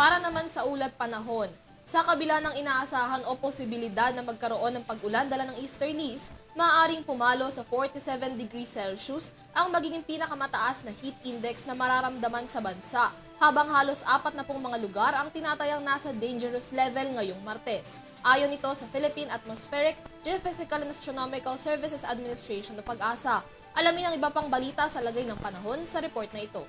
Para naman sa ulat panahon, sa kabila ng inaasahan o posibilidad na magkaroon ng pag-ulan dala ng easterlies, maaaring pumalo sa 47 degrees Celsius ang magiging pinakamataas na heat index na mararamdaman sa bansa, habang halos 40 mga lugar ang tinatayang nasa dangerous level ngayong Martes. Ayon ito sa Philippine Atmospheric, Geophysical and Astronomical Services Administration o PAGASA. Alamin ang iba pang balita sa lagay ng panahon sa report na ito.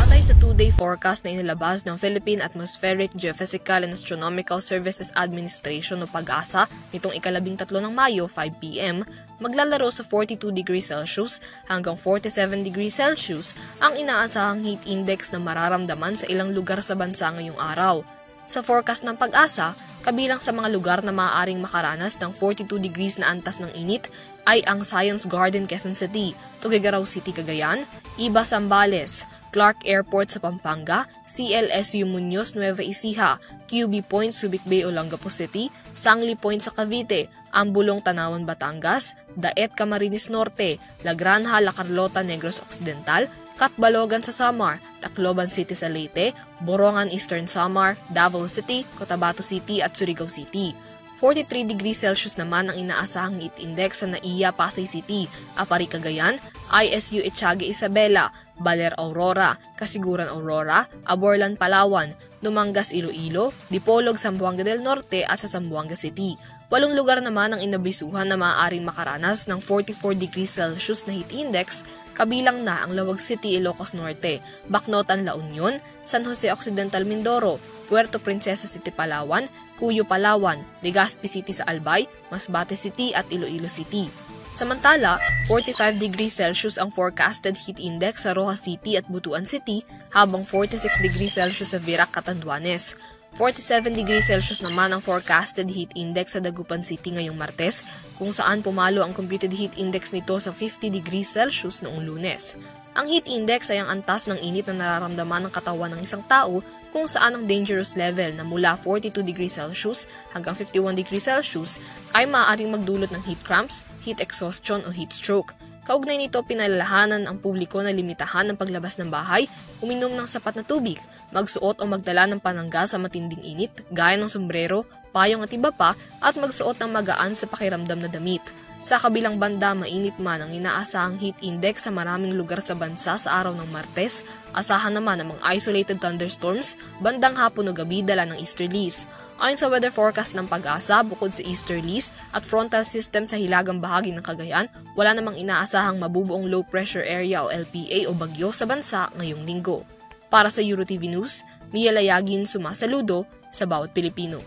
Batay sa 2-day forecast na inilabas ng Philippine Atmospheric, Geophysical and Astronomical Services Administration o PAGASA nitong ika-13 ng Mayo, 5 p.m., maglalaro sa 42 degrees Celsius hanggang 47 degrees Celsius ang inaasahang heat index na mararamdaman sa ilang lugar sa bansa ngayong araw. Sa forecast ng PAGASA, kabilang sa mga lugar na maaaring makaranas ng 42 degrees na antas ng init ay ang Science Garden, Quezon City, Tuguegarao City, Cagayan, Iba, Zambales, Clark Airport sa Pampanga, CLSU Muñoz, Nueva Ecija, QB Point, Subic Bay, Olongapo City, Sangli Point sa Cavite, Ambulong, Tanawan, Batangas, Daet, Camarines Norte, La Granja, La Carlota, Negros Occidental, Catbalogan sa Samar, Tacloban City sa Leyte, Borongan, Eastern Samar, Davao City, Cotabato City at Surigao City. 43 degrees Celsius naman ang inaasahang heat index sa Naiya, Pasay City, Apari, Cagayan, ISU Etiaga, Isabela, Baler, Aurora, Kasiguran, Aurora, Aborlan, Palawan, Dumangas, Iloilo, Dipolog, Zamboanga del Norte at sa Zamboanga City. 8 lugar naman ang inabisuhan na maaaring makaranas ng 44 degrees Celsius na heat index, kabilang na ang Lawag City, Ilocos Norte, Bacnotan, La Union, San Jose Occidental, Mindoro, Puerto Princesa City, Palawan, Cuyo, Palawan, Legazpi City sa Albay, Masbate City at Iloilo City. Samantala, 45 degrees Celsius ang forecasted heat index sa Rojas City at Butuan City, habang 46 degrees Celsius sa Virac, Catanduanes. 47 degrees Celsius naman ang forecasted heat index sa Dagupan City ngayong Martes, kung saan pumalo ang computed heat index nito sa 50 degrees Celsius noong Lunes. Ang heat index ay ang antas ng init na nararamdaman ng katawan ng isang tao, kung saan ang dangerous level na mula 42 degrees Celsius hanggang 51 degrees Celsius ay maaaring magdulot ng heat cramps, heat exhaustion o heat stroke. Kaugnay nito, pinalalahanan ang publiko na limitahan ang paglabas ng bahay, uminom ng sapat na tubig, magsuot o magdala ng panangga sa matinding init gaya ng sombrero, payong at iba pa, at magsuot ng magaan sa pakiramdam na damit. Sa kabilang banda, mainit man ang inaasahang heat index sa maraming lugar sa bansa sa araw ng Martes, asahan naman ang mga isolated thunderstorms bandang hapon o gabi dala ng easterlies. Ayon sa weather forecast ng PAGASA, bukod sa easterlies at frontal system sa hilagang bahagi ng Cagayan, wala namang inaasahang mabubuong low pressure area o LPA o bagyo sa bansa ngayong linggo. Para sa EuroTV News, Mia Layagin, sumasaludo sa bawat Pilipino.